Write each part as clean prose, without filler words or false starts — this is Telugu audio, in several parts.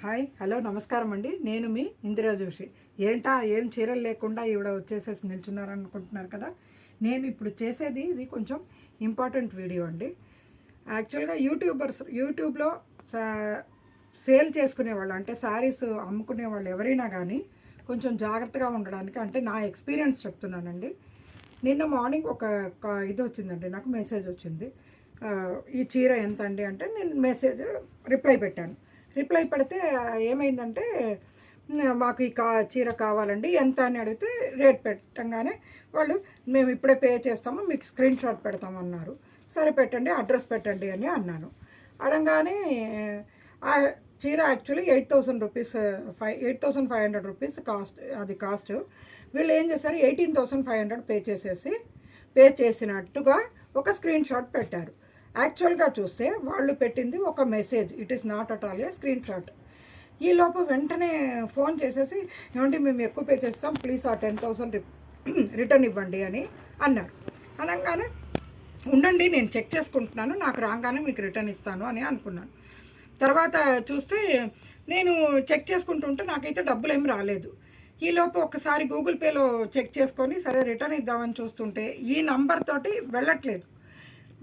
హాయ్ హలో నమస్కారం అండి. నేను మీ ఇందిరా జోషి. ఏంటా ఏం చీరలు లేకుండా ఈవిడ వచ్చేసేసి నిల్చున్నారు అనుకుంటున్నారు కదా. నేను ఇప్పుడు చేసేది ఇది కొంచెం ఇంపార్టెంట్ వీడియో అండి. యాక్చువల్గా యూట్యూబ్లో సేల్ చేసుకునేవాళ్ళు అంటే శారీస్ అమ్ముకునే వాళ్ళు ఎవరైనా కానీ కొంచెం జాగ్రత్తగా ఉండడానికి అంటే నా ఎక్స్పీరియన్స్ చెప్తున్నానండి. నిన్న మార్నింగ్ ఒక ఇది వచ్చిందండి, నాకు మెసేజ్ వచ్చింది. ఈ చీర ఎంత అండి అంటే నేను మెసేజ్ రిప్లై పెట్టాను. రిప్లై పెడితే ఏమైందంటే, మాకు ఈ చీర కావాలండి ఎంత అని అడిగితే రేట్ పెట్టంగానే వాళ్ళు మేము ఇప్పుడే పే చేస్తాము, మీకు స్క్రీన్ షాట్ పెడతామన్నారు. సరే పెట్టండి, అడ్రస్ పెట్టండి అని అన్నాను. అనగానే ఆ చీర యాక్చువల్లీ 8,000 రూపీస్ 8,500 రూపీస్ కాస్ట్. వీళ్ళు ఏం చేశారు, 18,500 పే చేసినట్టుగా ఒక స్క్రీన్ షాట్ పెట్టారు. యాక్చువల్గా చూస్తే వాళ్ళు పెట్టింది ఒక message, it is not at all A screen shot. ఈలోపు వెంటనే ఫోన్ చేసేసి, ఏమంటే మేము ఎక్కువ పే చేస్తాం, ప్లీజ్ ఆ 10,000 రిటర్న్ ఇవ్వండి అని అన్నారు. అనగానే ఉండండి నేను చెక్ చేసుకుంటున్నాను, నాకు రాగానే మీకు రిటర్న్ ఇస్తాను అని అనుకున్నాను. తర్వాత చూస్తే నేను చెక్ చేసుకుంటుంటే నాకైతే డబ్బులు ఏమి రాలేదు. ఈలోపు ఒకసారి గూగుల్ పేలో చెక్ చేసుకొని సరే రిటర్న్ ఇద్దామని చూస్తుంటే ఈ నంబర్ తోటి వెళ్ళట్లేదు.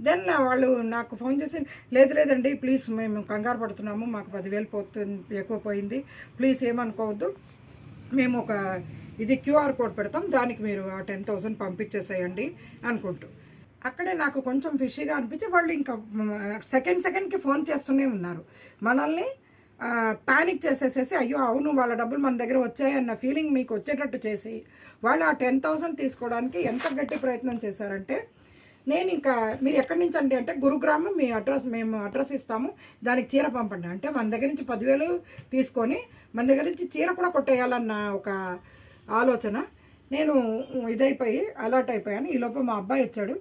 దెన్ వాళ్ళు నాకు ఫోన్ చేసి, లేదండి ప్లీజ్ మేము కంగారు పడుతున్నాము, మాకు 10,000 ఎక్కువ పోయింది, ప్లీజ్ ఏమనుకోవద్దు, మేము ఒక క్యూఆర్ కోడ్ పెడతాం, దానికి మీరు ఆ 10,000 పంపించేసేయండి అనుకుంటూ. అక్కడే నాకు కొంచెం ఫిషీగా అనిపించి వాళ్ళు ఇంకా సెకండ్కి ఫోన్ చేస్తూనే ఉన్నారు. మనల్ని ప్యానిక్ చేసేసేసి, అయ్యో అవును వాళ్ళ డబ్బులు మన దగ్గర వచ్చాయన్న ఫీలింగ్ మీకు వచ్చేటట్టు చేసి వాళ్ళు ఆ 10,000 తీసుకోవడానికి ఎంత గట్టి ప్రయత్నం చేశారంటే, నేను ఇంకా మీరు ఎక్కడి నుంచి అండి అంటే, గురుగ్రామం మేము అడ్రస్ ఇస్తాము, దానికి చీర పంపండి అంటే, మన దగ్గర నుంచి 10,000 తీసుకొని మన దగ్గర నుంచి చీర కూడా కొట్టేయాలన్న ఒక ఆలోచన. నేను అలర్ట్ అయిపోయాను. ఈలోపు మా అబ్బాయి వచ్చాడు.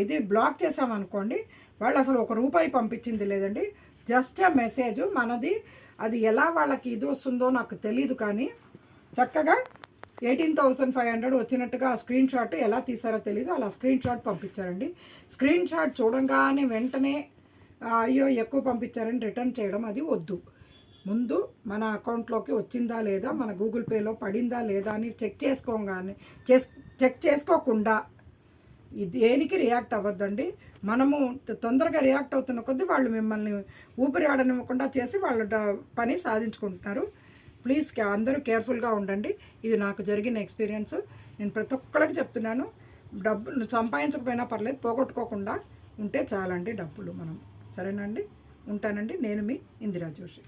ఇది బ్లాక్ చేసామనుకోండి, వాళ్ళు అసలు ₹1 పంపించింది లేదండి, జస్ట్ ఆ మెసేజ్ మనది. అది ఎలా వాళ్ళకి ఇది వస్తుందో నాకు తెలియదు, కానీ చక్కగా 18,500 వచ్చినట్టుగా ఆ స్క్రీన్ షాట్ ఎలా తీసారో తెలియదు, అలా స్క్రీన్ షాట్ పంపించారండి. స్క్రీన్ షాట్ చూడంగానే వెంటనే అయ్యో ఎక్కువ పంపించారని రిటర్న్ చేయడం అది వద్దు. ముందు మన అకౌంట్లోకి వచ్చిందా లేదా, మన గూగుల్ పేలో పడిందా లేదా అని చెక్ చేసుకోకుండా దేనికి రియాక్ట్ అవ్వద్దండి. మనము తొందరగా రియాక్ట్ అవుతున్న కొద్దీ వాళ్ళు మిమ్మల్ని ఊపిరి ఆడనివ్వకుండా చేసి వాళ్ళ పని సాధించుకుంటున్నారు. ప్లీజ్ అందరూ కేర్ఫుల్గా ఉండండి. ఇది నాకు జరిగిన ఎక్స్పీరియన్స్. నేను ప్రతి ఒక్కళ్ళకి చెప్తున్నాను, డబ్బులు సంపాదించకపోయినా పర్లేదు, పోగొట్టుకోకుండా ఉంటే చాలండి డబ్బులు మనం. సరేనండి, ఉంటానండి. నేను మీ ఇందిరా జోషి.